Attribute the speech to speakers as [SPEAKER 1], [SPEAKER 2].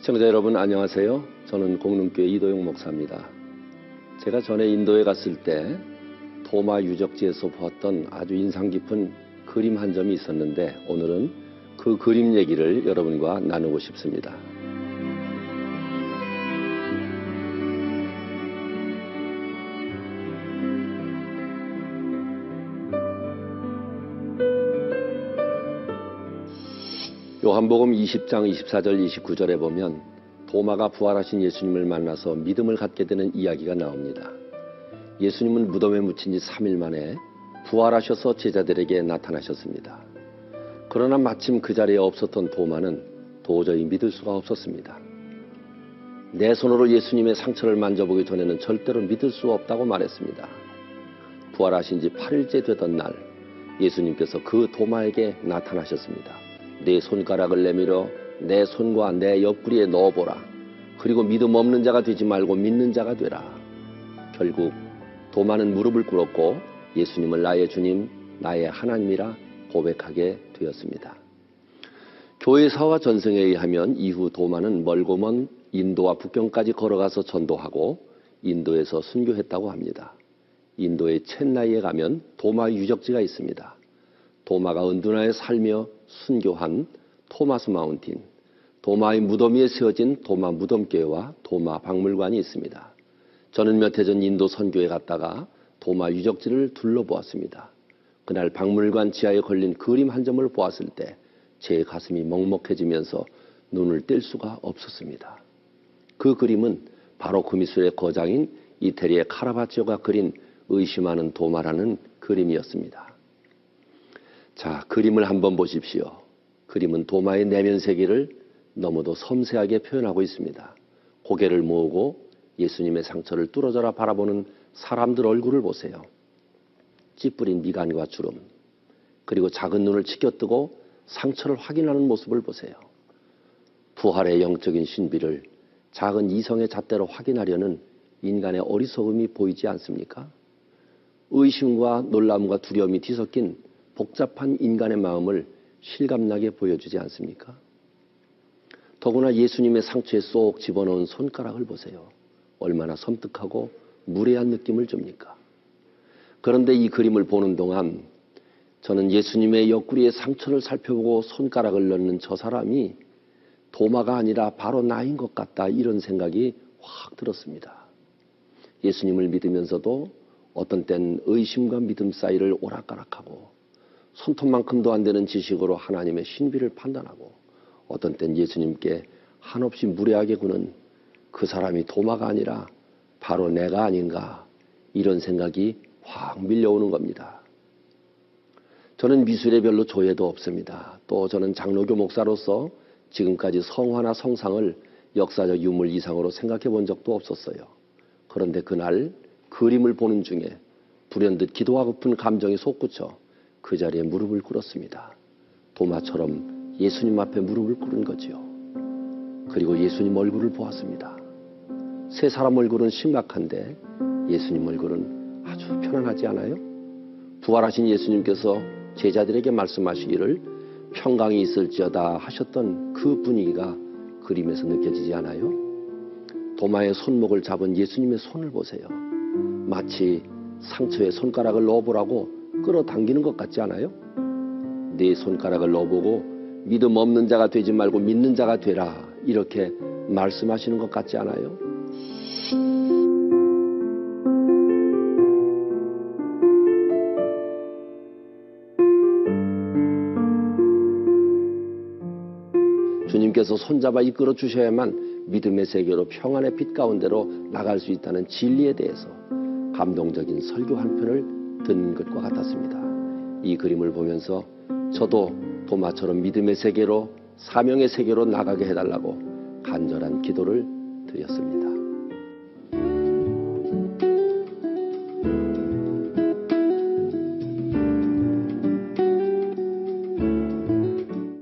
[SPEAKER 1] 시청자 여러분 안녕하세요. 저는 공릉교회 이도영 목사입니다. 제가 전에 인도에 갔을 때 도마 유적지에서 보았던 아주 인상 깊은 그림 한 점이 있었는데 오늘은 그 그림 얘기를 여러분과 나누고 싶습니다. 요한복음 20장 24절 29절에 보면 도마가 부활하신 예수님을 만나서 믿음을 갖게 되는 이야기가 나옵니다. 예수님은 무덤에 묻힌 지 3일 만에 부활하셔서 제자들에게 나타나셨습니다. 그러나 마침 그 자리에 없었던 도마는 도저히 믿을 수가 없었습니다. 내 손으로 예수님의 상처를 만져보기 전에는 절대로 믿을 수 없다고 말했습니다. 부활하신 지 8일째 되던 날 예수님께서 그 도마에게 나타나셨습니다. 내 손가락을 내밀어 내 손과 내 옆구리에 넣어보라. 그리고 믿음 없는 자가 되지 말고 믿는 자가 되라. 결국 도마는 무릎을 꿇었고 예수님을 나의 주님, 나의 하나님이라 고백하게 되었습니다. 교회사와 전승에 의하면 이후 도마는 멀고 먼 인도와 북경까지 걸어가서 전도하고 인도에서 순교했다고 합니다. 인도의 첸나이에 가면 도마 유적지가 있습니다. 도마가 은둔하에 살며 순교한 토마스 마운틴, 도마의 무덤 위에 세워진 도마 무덤교회와 도마 박물관이 있습니다. 저는 몇 해 전 인도 선교에 갔다가 도마 유적지를 둘러보았습니다. 그날 박물관 지하에 걸린 그림 한 점을 보았을 때 제 가슴이 먹먹해지면서 눈을 뗄 수가 없었습니다. 그 그림은 바로 그 미술의 거장인 이태리의 카라바치오가 그린 의심하는 도마라는 그림이었습니다. 자, 그림을 한번 보십시오. 그림은 도마의 내면 세계를 너무도 섬세하게 표현하고 있습니다. 고개를 모으고 예수님의 상처를 뚫어져라 바라보는 사람들 얼굴을 보세요. 찌푸린 미간과 주름, 그리고 작은 눈을 치켜뜨고 상처를 확인하는 모습을 보세요. 부활의 영적인 신비를 작은 이성의 잣대로 확인하려는 인간의 어리석음이 보이지 않습니까? 의심과 놀람과 두려움이 뒤섞인 복잡한 인간의 마음을 실감나게 보여주지 않습니까? 더구나 예수님의 상처에 쏙 집어넣은 손가락을 보세요. 얼마나 섬뜩하고 무례한 느낌을 줍니까? 그런데 이 그림을 보는 동안 저는 예수님의 옆구리의 상처를 살펴보고 손가락을 넣는 저 사람이 도마가 아니라 바로 나인 것 같다, 이런 생각이 확 들었습니다. 예수님을 믿으면서도 어떤 땐 의심과 믿음 사이를 오락가락하고 손톱만큼도 안 되는 지식으로 하나님의 신비를 판단하고 어떤 땐 예수님께 한없이 무례하게 구는 그 사람이 도마가 아니라 바로 내가 아닌가, 이런 생각이 확 밀려오는 겁니다. 저는 미술에 별로 조예도 없습니다. 또 저는 장로교 목사로서 지금까지 성화나 성상을 역사적 유물 이상으로 생각해 본 적도 없었어요. 그런데 그날 그림을 보는 중에 불현듯 기도하고픈 감정이 솟구쳐 그 자리에 무릎을 꿇었습니다. 도마처럼 예수님 앞에 무릎을 꿇은 거지요. 그리고 예수님 얼굴을 보았습니다. 세 사람 얼굴은 심각한데 예수님 얼굴은 아주 편안하지 않아요? 부활하신 예수님께서 제자들에게 말씀하시기를 평강이 있을지어다 하셨던 그 분위기가 그림에서 느껴지지 않아요? 도마의 손목을 잡은 예수님의 손을 보세요. 마치 상처에 손가락을 넣어보라고 끌어당기는 것 같지 않아요? 네 손가락을 넣어보고 믿음 없는 자가 되지 말고 믿는 자가 되라, 이렇게 말씀하시는 것 같지 않아요? 주님께서 손잡아 이끌어 주셔야만 믿음의 세계로 평안의 빛 가운데로 나갈 수 있다는 진리에 대해서 감동적인 설교 한 편을 듣는 것과 같았습니다. 이 그림을 보면서 저도 도마처럼 믿음의 세계로, 사명의 세계로 나가게 해달라고 간절한 기도를 드렸습니다.